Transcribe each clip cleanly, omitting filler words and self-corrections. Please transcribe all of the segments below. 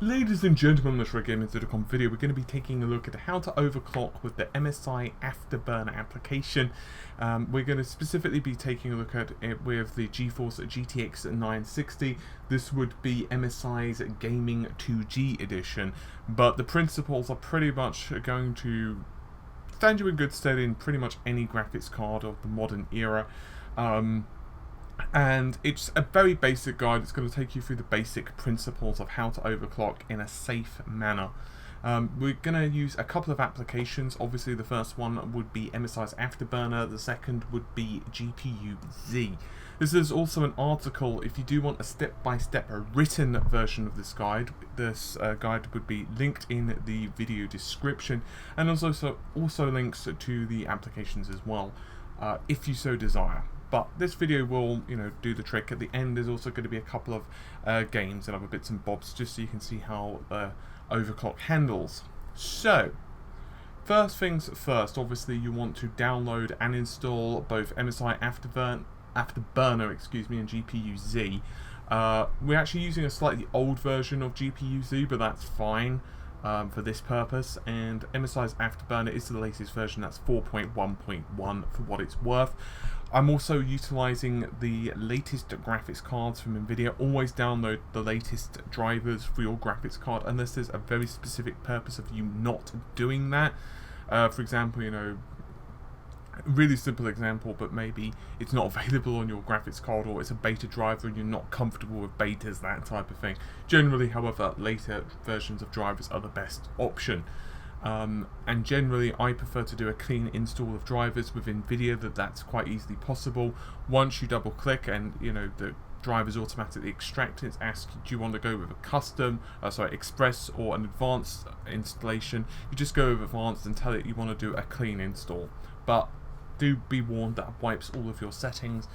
Ladies and gentlemen, on this RedGamers.com video, we're going to be taking a look at how to overclock with the MSI Afterburner application. We're going to specifically be taking a look at it with the GeForce GTX 960. This would be MSI's Gaming 2G edition, but the principles are pretty much going to stand you in good stead in pretty much any graphics card of the modern era. And it's a very basic guide. It's going to take you through the basic principles of how to overclock in a safe manner. We're going to use a couple of applications. Obviously the first one would be MSI's Afterburner, the second would be GPU-Z. This is also an article. If you do want a step-by-step written version of this guide would be linked in the video description, and also links to the applications as well, if you so desire. But this video will, do the trick. At the end, there's also going to be a couple of games and other bits and bobs, just so you can see how overclock handles. So, first things first. Obviously, you want to download and install both MSI Afterburner, and GPU-Z. We're actually using a slightly old version of GPU-Z, but that's fine for this purpose. And MSI's Afterburner is the latest version. That's 4.1.1 for what it's worth. I'm also utilizing the latest graphics cards from NVIDIA. Always download the latest drivers for your graphics card unless there's a very specific purpose of you not doing that. For example, a really simple example, but maybe it's not available on your graphics card, or it's a beta driver and you're not comfortable with betas, that type of thing. Generally, however, later versions of drivers are the best option. And generally I prefer to do a clean install of drivers with NVIDIA. That's quite easily possible. Once you double click and the drivers automatically extract, it asks, do you want to go with a custom, express or an advanced installation. You just go with advanced and tell it you want to do a clean install. But do be warned that wipes all of your settings.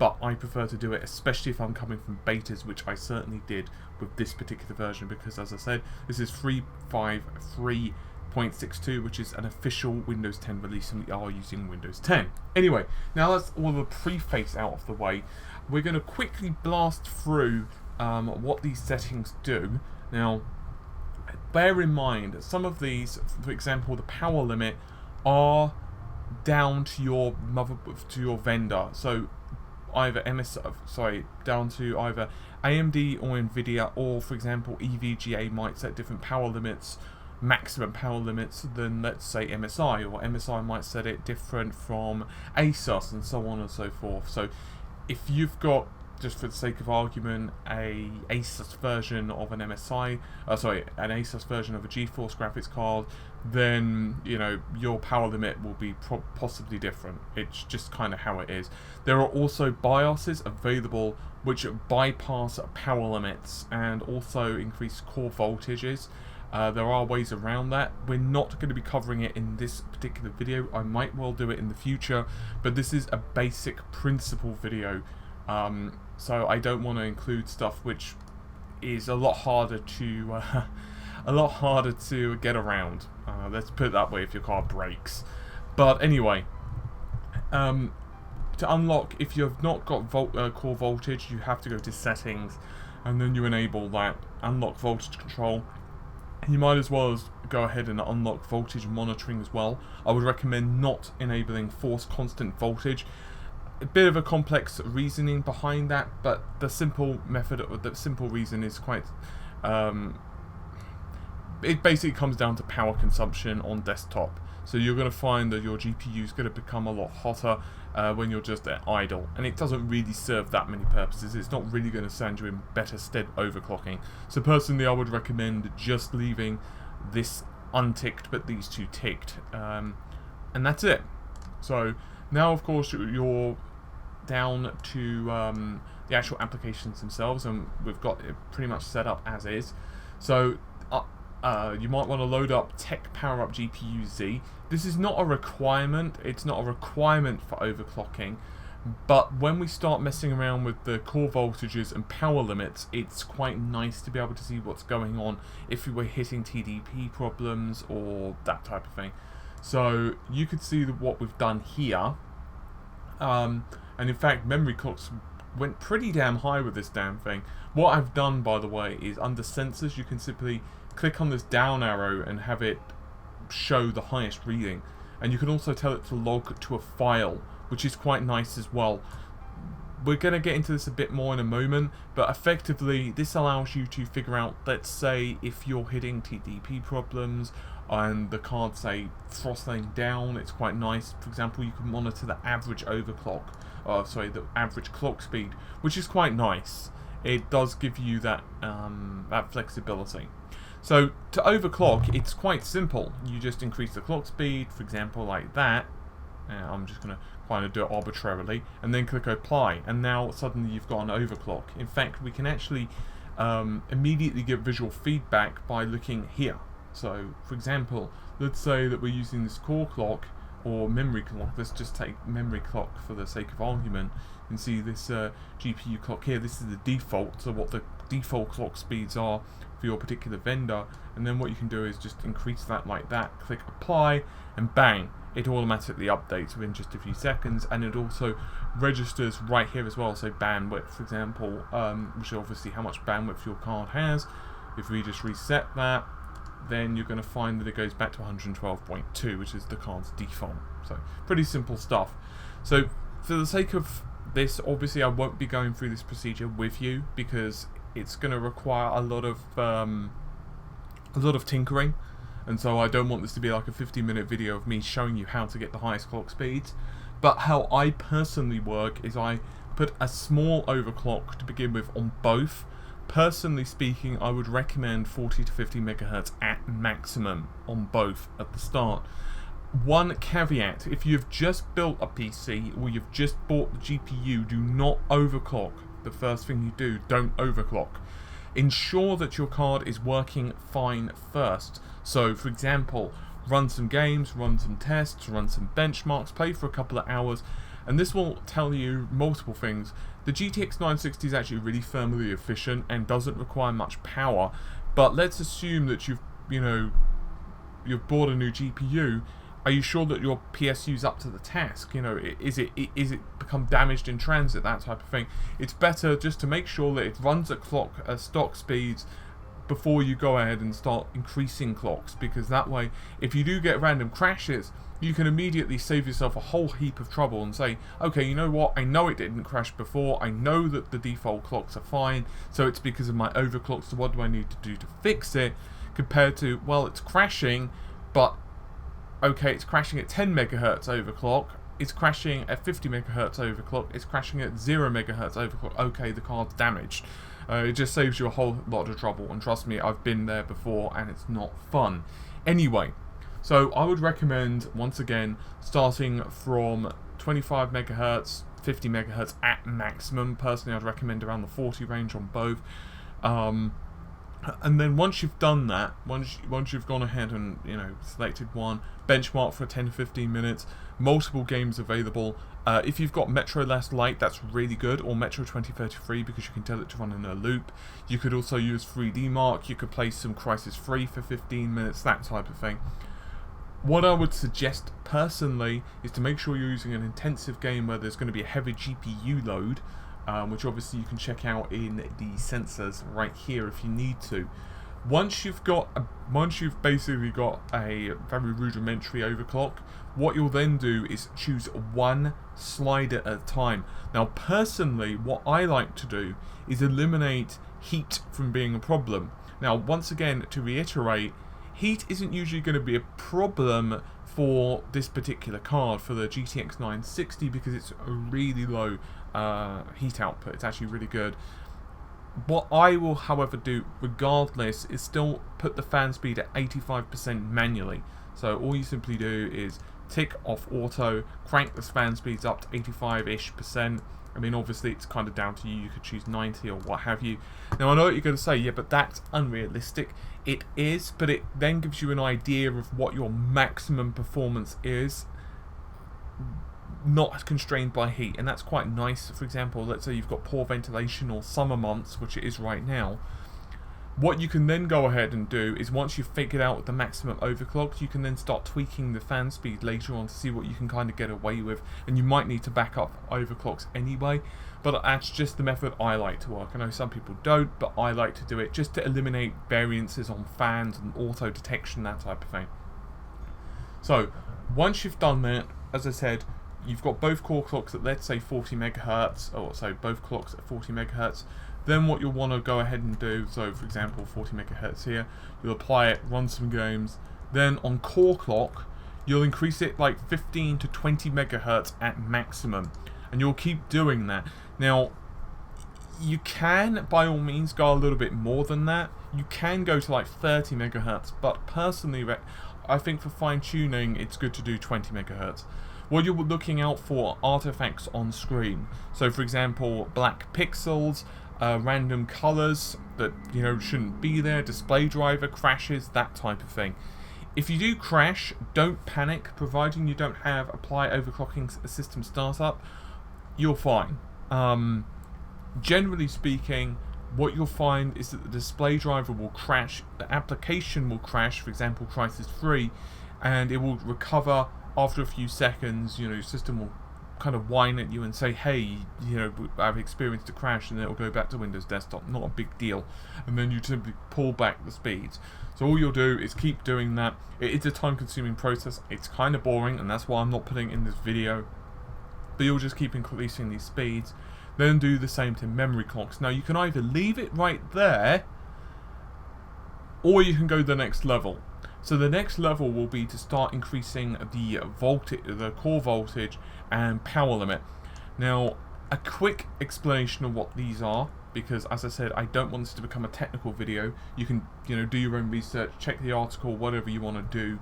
But I prefer to do it, especially if I'm coming from betas, which I certainly did with this particular version, because as I said, this is 3.53.62, which is an official Windows 10 release, and we are using Windows 10. Anyway, now that's all the preface out of the way. We're going to quickly blast through what these settings do. Now, bear in mind, some of these, for example, the power limit, are down to your vendor. So either down to either AMD or NVIDIA, or for example EVGA might set different power limits, maximum power limits, than let's say MSI, or MSI might set it different from ASUS, and so on and so forth. So if you've got, just for the sake of argument, an ASUS version of an ASUS version of a GeForce graphics card, then your power limit will be possibly different. It's just kind of how it is. There are also BIOSes available which bypass power limits and also increase core voltages. There are ways around that. We're not going to be covering it in this particular video. I might well do it in the future, but this is a basic principle video. So I don't want to include stuff which is a lot harder to get around. Let's put it that way, if your car breaks. But anyway, to unlock, if you have not got core voltage, you have to go to settings, and then you enable that unlock voltage control. You might as well go ahead and unlock voltage monitoring as well. I would recommend not enabling force constant voltage. A bit of a complex reasoning behind that, but the simple reason is quite it basically comes down to power consumption on desktop. So you're going to find that your GPU is going to become a lot hotter when you're just at idle, and it doesn't really serve that many purposes. It's not really going to stand you in better stead overclocking. So personally, I would recommend just leaving this unticked but these two ticked, and that's it. So now, of course, you're down to the actual applications themselves, and we've got it pretty much set up as is. So you might want to load up Tech Power Up GPU-Z. This is not a requirement. It's not a requirement for overclocking, but when we start messing around with the core voltages and power limits, it's quite nice to be able to see what's going on if we were hitting TDP problems or that type of thing. So you could see what we've done here, and in fact memory clocks went pretty damn high with this damn thing. What I've done, by the way, is under sensors you can simply click on this down arrow and have it show the highest reading, and you can also tell it to log to a file, which is quite nice as well. We're going to get into this a bit more in a moment, but effectively this allows you to figure out, let's say, if you're hitting TDP problems and the card, say, throttling down, it's quite nice. For example, you can monitor the average overclock, the average clock speed, which is quite nice. It does give you that that flexibility. So to overclock, it's quite simple. You just increase the clock speed, for example, like that. I'm just going to kind of do it arbitrarily, and then click apply, and now suddenly you've got an overclock. In fact, we can actually immediately get visual feedback by looking here. So for example, let's say that we're using this core clock or memory clock. Let's just take memory clock for the sake of argument. You can see this GPU clock here. This is the default, so what the default clock speeds are for your particular vendor, and then what you can do is just increase that like that, click apply, and bang, it automatically updates within just a few seconds. And it also registers right here as well, so bandwidth, for example, which is obviously how much bandwidth your card has. If we just reset that, then you're going to find that it goes back to 112.2, which is the card's default. So pretty simple stuff. So for the sake of this, obviously I won't be going through this procedure with you because it's going to require a lot of tinkering, and so I don't want this to be like a 50-minute video of me showing you how to get the highest clock speeds. But how I personally work is I put a small overclock to begin with on both. Personally speaking, I would recommend 40 to 50 megahertz at maximum on both at the start. One caveat: if you've just built a PC or you've just bought the GPU, do not overclock. The first thing you do, don't overclock. Ensure that your card is working fine first. So for example, run some games, run some tests, run some benchmarks, play for a couple of hours, and this will tell you multiple things. The GTX 960 is actually really thermally efficient and doesn't require much power, but let's assume that you've bought a new GPU. Are you sure that your PSU's up to the task? Is it become damaged in transit, that type of thing? It's better just to make sure that it runs at stock speeds before you go ahead and start increasing clocks, because that way, if you do get random crashes, you can immediately save yourself a whole heap of trouble and say, okay, you know what, I know it didn't crash before, I know that the default clocks are fine, so it's because of my overclock, so what do I need to do to fix it? Compared to, well, it's crashing, but okay, it's crashing at 10 megahertz overclock, it's crashing at 50 megahertz overclock, it's crashing at 0 megahertz overclock, okay, the card's damaged. It just saves you a whole lot of trouble, and trust me, I've been there before and it's not fun. Anyway, so I would recommend, once again, starting from 25 megahertz, 50 megahertz at maximum. Personally, I'd recommend around the 40 range on both. And then once you've done that, once you've gone ahead and selected one, benchmark for 10 to 15 minutes, multiple games available. If you've got Metro Last Light, that's really good, or Metro 2033, because you can tell it to run in a loop. You could also use 3D Mark, you could play some Crysis 3 for 15 minutes, that type of thing. What I would suggest personally is to make sure you're using an intensive game where there's going to be a heavy GPU load, which obviously you can check out in the sensors right here if you need to. Once you've basically got a very rudimentary overclock, what you'll then do is choose one slider at a time. Now personally, what I like to do is eliminate heat from being a problem. Now once again, to reiterate, heat isn't usually going to be a problem for this particular card, for the GTX 960, because it's a really low heat output. It's actually really good. What I will, however, do regardless is still put the fan speed at 85% manually. So all you simply do is tick off auto, crank the fan speeds up to 85-ish%. I mean, obviously it's kind of down to you. You could choose 90 or what have you. Now I know what you're going to say, yeah, but that's unrealistic. It is, but it then gives you an idea of what your maximum performance is, not constrained by heat, and that's quite nice. For example, let's say you've got poor ventilation or summer months, which it is right now. What you can then go ahead and do is, once you've figured out the maximum overclock, you can then start tweaking the fan speed later on to see what you can kind of get away with, and you might need to back up overclocks anyway, but that's just the method I like to work. I know some people don't, but I like to do it just to eliminate variances on fans and auto detection, that type of thing. So once you've done that, as I said, you've got both core clocks at, let's say, 40 megahertz, or so both clocks at 40 megahertz. Then what you'll want to go ahead and do, so for example 40 megahertz here, you'll apply it, run some games. Then on core clock, you'll increase it like 15 to 20 megahertz at maximum, and you'll keep doing that. Now, you can by all means go a little bit more than that. You can go to like 30 megahertz, but personally I think for fine tuning it's good to do 20 megahertz. What you're looking out for are artifacts on screen. So for example, black pixels, random colors that shouldn't be there, display driver crashes, that type of thing. If you do crash, don't panic, providing you don't have apply overclocking system startup, you're fine. Generally speaking, what you'll find is that the display driver will crash, the application will crash, for example Crysis 3, and it will recover after a few seconds. Your system will kind of whine at you and say, hey, I've experienced a crash, and then it'll go back to Windows Desktop, not a big deal, and then you simply pull back the speeds. So all you'll do is keep doing that. It is a time consuming process, it's kind of boring, and that's why I'm not putting it in this video, but you'll just keep increasing these speeds. Then do the same to memory clocks. Now you can either leave it right there, or you can go the next level. So the next level will be to start increasing the voltage, the core voltage and power limit. Now, a quick explanation of what these are, because as I said, I don't want this to become a technical video. You can, do your own research, check the article, whatever you want to do.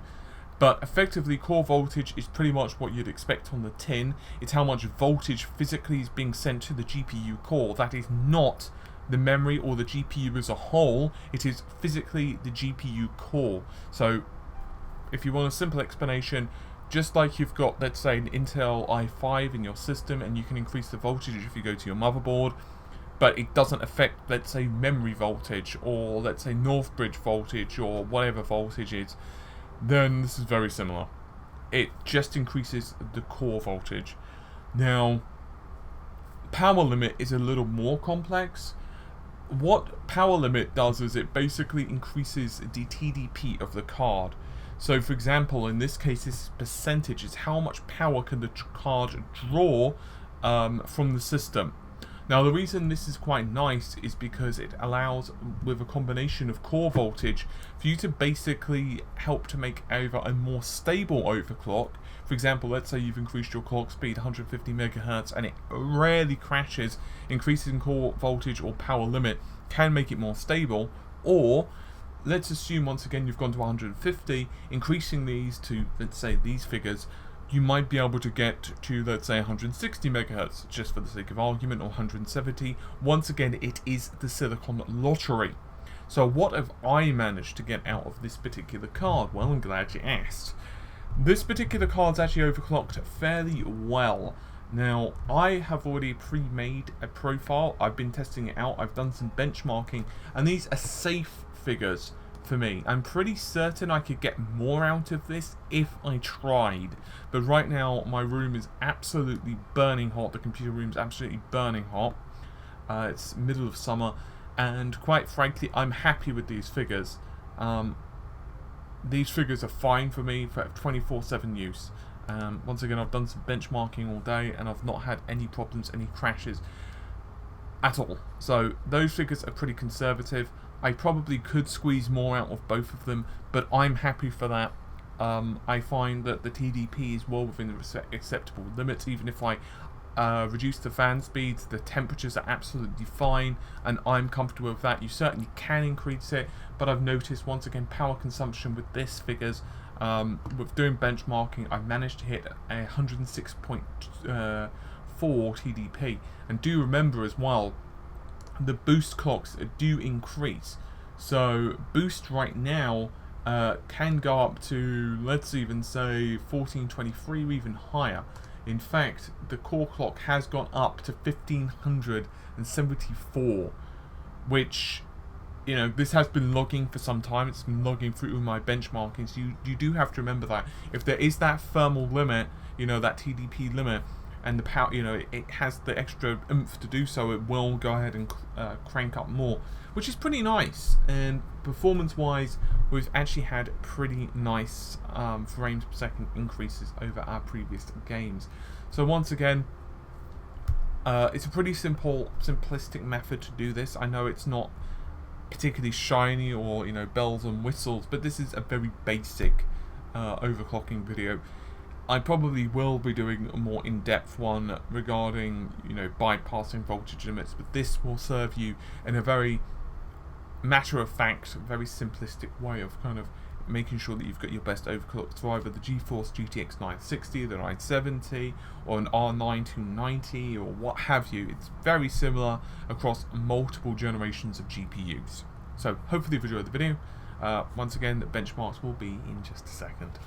But effectively, core voltage is pretty much what you'd expect on the tin. It's how much voltage physically is being sent to the GPU core. That is not the memory or the GPU as a whole, it is physically the GPU core. So if you want a simple explanation, just like you've got, let's say, an Intel i5 in your system, and you can increase the voltage if you go to your motherboard, but it doesn't affect, let's say, memory voltage, or let's say Northbridge voltage, or whatever voltage is, then this is very similar. It just increases the core voltage. Now, power limit is a little more complex. What power limit does is it basically increases the TDP of the card. So for example, in this case, this percentage is how much power can the card draw from the system. Now the reason this is quite nice is because it allows, with a combination of core voltage, for you to basically help to make over a more stable overclock. For example, let's say you've increased your clock speed 150 megahertz and it rarely crashes. Increasing core voltage or power limit can make it more stable. Or let's assume once again you've gone to 150, increasing these to, let's say, these figures, you might be able to get to, let's say, 160 megahertz, just for the sake of argument, or 170. Once again, it is the silicon lottery. So what have I managed to get out of this particular card? Well, I'm glad you asked. This particular card's actually overclocked fairly well. Now, I have already pre-made a profile, I've been testing it out, I've done some benchmarking, and these are safe figures for me. I'm pretty certain I could get more out of this if I tried, but right now my room is absolutely burning hot, the computer room's absolutely burning hot. It's middle of summer, and quite frankly I'm happy with these figures. These figures are fine for me for 24/7 use. Once again, I've done some benchmarking all day and I've not had any problems, any crashes at all. So those figures are pretty conservative. I probably could squeeze more out of both of them, but I'm happy for that. I find that the TDP is well within the acceptable limits. Even if I reduce the fan speeds, the temperatures are absolutely fine, and I'm comfortable with that. You certainly can increase it, but I've noticed once again power consumption with this figures. With doing benchmarking, I managed to hit a 106.4 TDP, and do remember as well, the boost clocks do increase. So boost right now can go up to, let's even say, 1423 or even higher. In fact, the core clock has gone up to 1574, which you know, this has been logging for some time. It's been logging through my benchmarking. So you do have to remember that if there is that thermal limit, you know, that TDP limit, and the power, you know, it has the extra oomph to do so, it will go ahead and crank up more, which is pretty nice. And performance-wise, we've actually had pretty nice frames per second increases over our previous games. So once again, it's a pretty simplistic method to do this. I know it's not particularly shiny or, you know, bells and whistles, but this is a very basic overclocking video. I probably will be doing a more in-depth one regarding, you know, bypassing voltage limits, but this will serve you in a very matter-of-fact, very simplistic way of kind of making sure that you've got your best overclocks for either the GeForce GTX 960, the 970, or an R9 290, or what have you. It's very similar across multiple generations of GPUs. So hopefully you've enjoyed the video. Once again, the benchmarks will be in just a second.